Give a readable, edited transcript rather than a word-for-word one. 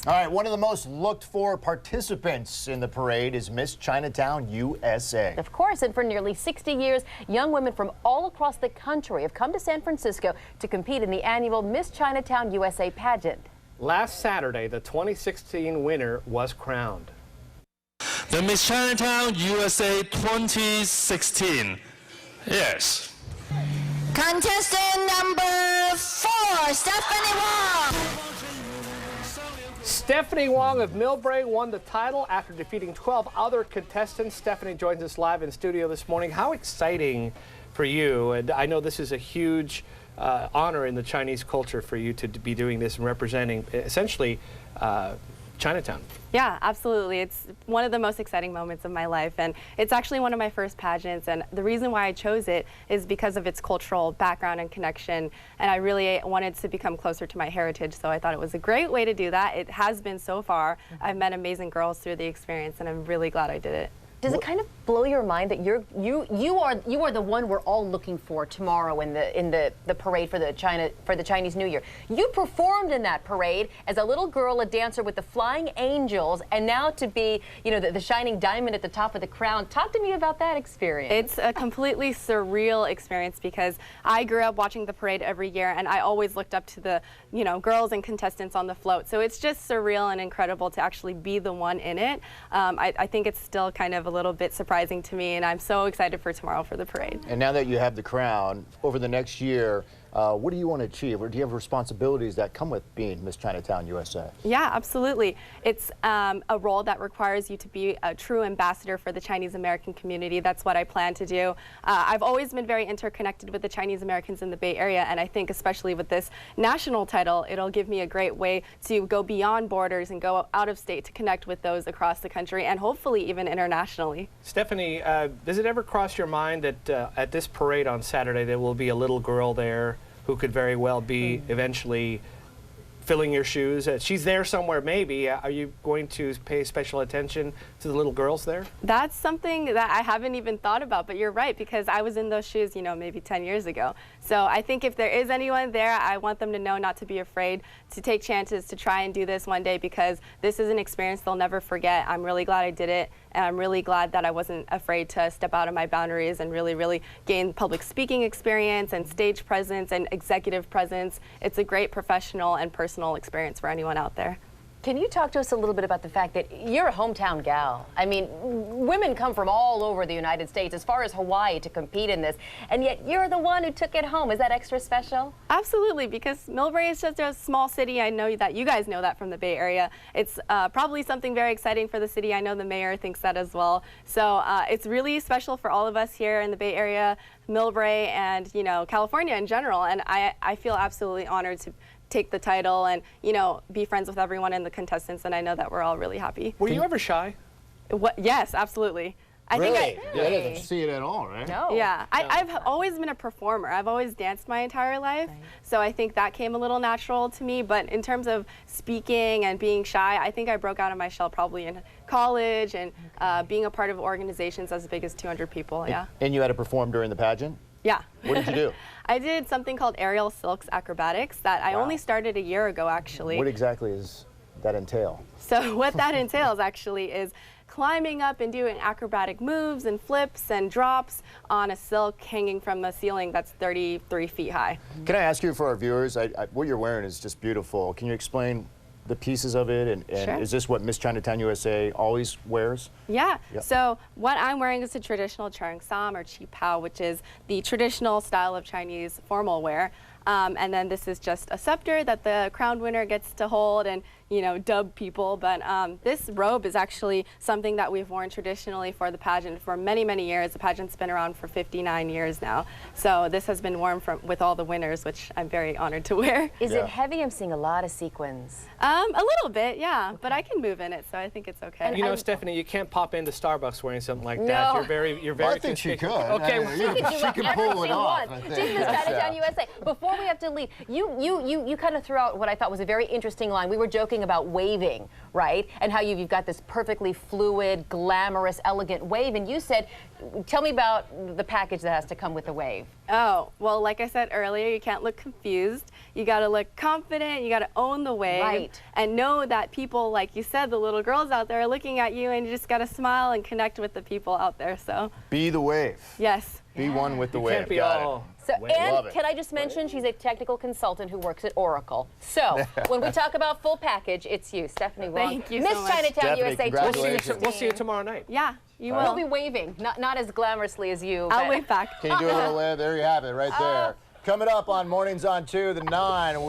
All right, one of the most looked-for participants in the parade is Miss Chinatown, USA. Of course, and for nearly 60 years, young women from all across the country have come to San Francisco to compete in the annual Miss Chinatown, USA pageant. Last Saturday, the 2016 winner was crowned. The Miss Chinatown, USA 2016. Yes. Contestant number 4, Stephanie Wong. Stephanie Wong of Millbrae won the title after defeating 12 other contestants. Stephanie joins us live in studio this morning. How exciting for you, and I know this is a huge honor in the Chinese culture for you to be doing this and representing essentially Chinatown. Yeah, absolutely. It's one of the most exciting moments of my life, and it's actually one of my first pageants, and the reason why I chose it is because of its cultural background and connection, and I really wanted to become closer to my heritage, so I thought it was a great way to do that. It has been so far. I've met amazing girls through the experience, and I'm really glad I did it. Does it kind of blow your mind that you are the one we're all looking for tomorrow in the parade for the Chinese New Year? You performed in that parade as a little girl, a dancer with the Flying Angels, and now to be, you know, the shining diamond at the top of the crown. Talk to me about that experience. It's a completely surreal experience because I grew up watching the parade every year, and I always looked up to the, you know, girls and contestants on the float. So it's just surreal and incredible to actually be the one in it. I think it's still kind of a little bit surprising to me, and I'm so excited for tomorrow for the parade. And now that you have the crown, over the next year, what do you want to achieve, or do you have responsibilities that come with being Miss Chinatown, USA? Yeah, absolutely. It's a role that requires you to be a true ambassador for the Chinese American community. That's what I plan to do. I've always been very interconnected with the Chinese Americans in the Bay Area, and I think especially with this national title, it'll give me a great way to go beyond borders and go out of state to connect with those across the country and hopefully even internationally. Stephanie, does it ever cross your mind that at this parade on Saturday there will be a little girl there who could very well be eventually filling your shoes? She's there somewhere, maybe. Are you going to pay special attention to the little girls there? That's something that I haven't even thought about, but you're right, because I was in those shoes, you know, maybe 10 years ago. So I think if there is anyone there, I want them to know not to be afraid, to take chances, to try and do this one day, because this is an experience they'll never forget. I'm really glad I did it, and I'm really glad that I wasn't afraid to step out of my boundaries and really gain public speaking experience and stage presence and executive presence. It's a great professional and personal experience for anyone out there. Can you talk to us a little bit about the fact that you're a hometown gal? I mean, women come from all over the United States, as far as Hawaii, to compete in this, and yet you're the one who took it home. Is that extra special? Absolutely, because Millbrae is just a small city. I know that you guys know that from the Bay Area. It's probably something very exciting for the city. I know the mayor thinks that as well. So it's really special for all of us here in the Bay Area, Millbrae, and, you know, California in general. And I feel absolutely honored to take the title and, you know, be friends with everyone in the contestants, and I know that we're all really happy. Were you ever shy? Yes, absolutely. I didn't see it at all, right? No. Yeah, I've always been a performer. I've always danced my entire life, so I think that came a little natural to me, but in terms of speaking and being shy, I think I broke out of my shell probably in college and being a part of organizations as big as 200 people, yeah. And you had to perform during the pageant? Yeah. What did you do? I did something called aerial silks acrobatics that I only started a year ago, actually. What exactly does that entail? So what that entails actually is climbing up and doing acrobatic moves and flips and drops on a silk hanging from the ceiling that's 33 feet high. Can I ask you, for our viewers, what you're wearing is just beautiful. Can you explain the pieces of it, and Sure. Is this what Miss Chinatown USA always wears? Yeah. Yep. So what I'm wearing is a traditional cheongsam or chi pao, which is the traditional style of Chinese formal wear. And then this is just a scepter that the crowned winner gets to hold and, you know, dub people. But this robe is actually something that we've worn traditionally for the pageant for many, many years. The pageant's been around for 59 years now. So this has been worn with all the winners, which I'm very honored to wear. Is it heavy? I'm seeing a lot of sequins. A little bit, yeah. But I can move in it, so I think it's okay. You know, Stephanie, you can't pop into Starbucks wearing something like that. No. You're very Well, I think she could. Okay, she can pull it off. She's Miss Chinatown USA. Before before we have to leave, you kind of threw out what I thought was a very interesting line. We were joking about waving, right? And how you've got this perfectly fluid, glamorous, elegant wave. And you said, tell me about the package that has to come with the wave. Oh, well, like I said earlier, you can't look confused. You got to look confident. You got to own the wave. Right. And know that people, like you said, the little girls out there are looking at you, and you just got to smile and connect with the people out there. So. Be the wave. Yes. Be one with the You wave. can't be Got all. So, Love and it. can I just mention she's a technical consultant who works at Oracle. So when we talk about full package, it's you, Stephanie Wong. Thank you Miss so much. Chinatown Stephanie, USA congratulations. We'll see you tomorrow night. Yeah, you We'll will. be waving, not as glamorously as you. I'll but- wave back. Can you do a little wave? There you have it, right there. Coming up on Mornings on 2, the 9.